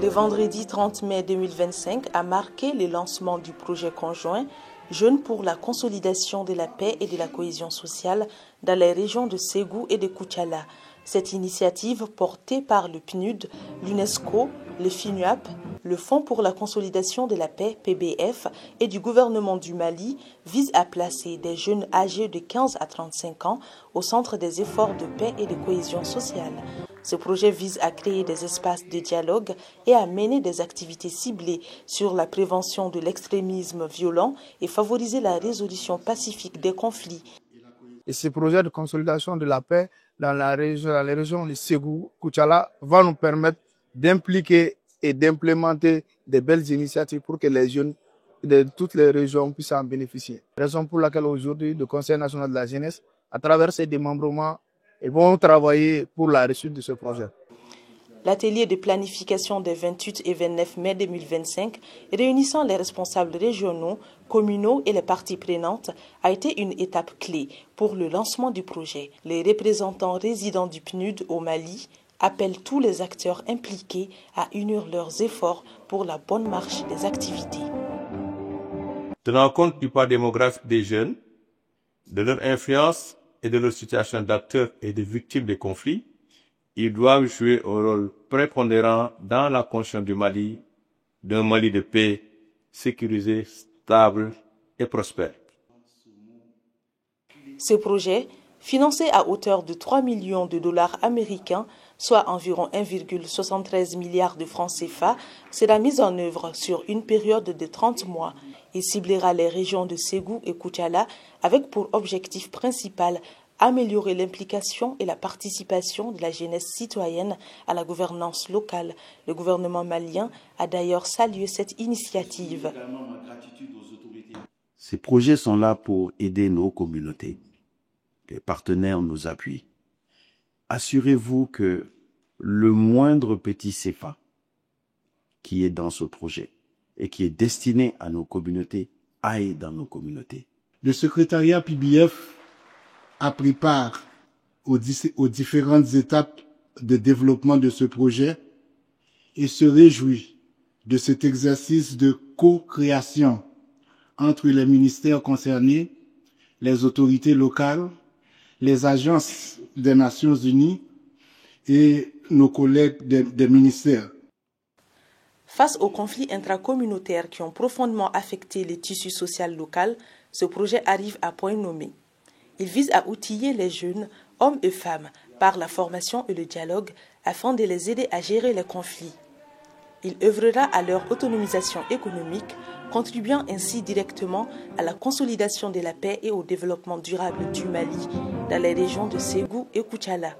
Le vendredi 30 mai 2025 a marqué le lancement du projet conjoint Jeunes pour la consolidation de la paix et de la cohésion sociale dans les régions de Ségou et de Koutiala. Cette initiative, portée par le PNUD, l'UNESCO, le FINUAP, le Fonds pour la consolidation de la paix, PBF, et du gouvernement du Mali, vise à placer des jeunes âgés de 15 à 35 ans au centre des efforts de paix et de cohésion sociale. Ce projet vise à créer des espaces de dialogue et à mener des activités ciblées sur la prévention de l'extrémisme violent et favoriser la résolution pacifique des conflits. Et ce projet de consolidation de la paix dans les régions de Ségou, Koutiala, va nous permettre d'impliquer et d'implémenter des belles initiatives pour que les jeunes de toutes les régions puissent en bénéficier. Raison pour laquelle aujourd'hui le Conseil national de la jeunesse, à travers ses démembrements, ils vont travailler pour la réussite de ce projet. L'atelier de planification des 28 et 29 mai 2025, réunissant les responsables régionaux, communaux et les parties prenantes, a été une étape clé pour le lancement du projet. Les représentants résidents du PNUD au Mali appellent tous les acteurs impliqués à unir leurs efforts pour la bonne marche des activités. Tenant compte du poids démographique des jeunes, de leur influence et de leur situation d'acteurs et de victimes des conflits, ils doivent jouer un rôle prépondérant dans la construction du Mali, d'un Mali de paix, sécurisé, stable et prospère. Ce projet, financé à hauteur de 3 millions de dollars américains, soit environ 1,73 milliard de francs CFA, sera mis en œuvre sur une période de 30 mois et ciblera les régions de Ségou et Koutiala avec pour objectif principal améliorer l'implication et la participation de la jeunesse citoyenne à la gouvernance locale. Le gouvernement malien a d'ailleurs salué cette initiative. Ces projets sont là pour aider nos communautés. Les partenaires nous appuient. Assurez-vous que le moindre petit CFA qui est dans ce projet et qui est destiné à nos communautés aille dans nos communautés. Le secrétariat PBF a pris part aux différentes étapes de développement de ce projet et se réjouit de cet exercice de co-création entre les ministères concernés, les autorités locales, les agences des Nations Unies et nos collègues des ministères. Face aux conflits intracommunautaires qui ont profondément affecté le tissu social local, ce projet arrive à point nommé. Il vise à outiller les jeunes, hommes et femmes, par la formation et le dialogue, afin de les aider à gérer les conflits. Il œuvrera à leur autonomisation économique, contribuant ainsi directement à la consolidation de la paix et au développement durable du Mali, dans les régions de Ségou et Koutiala.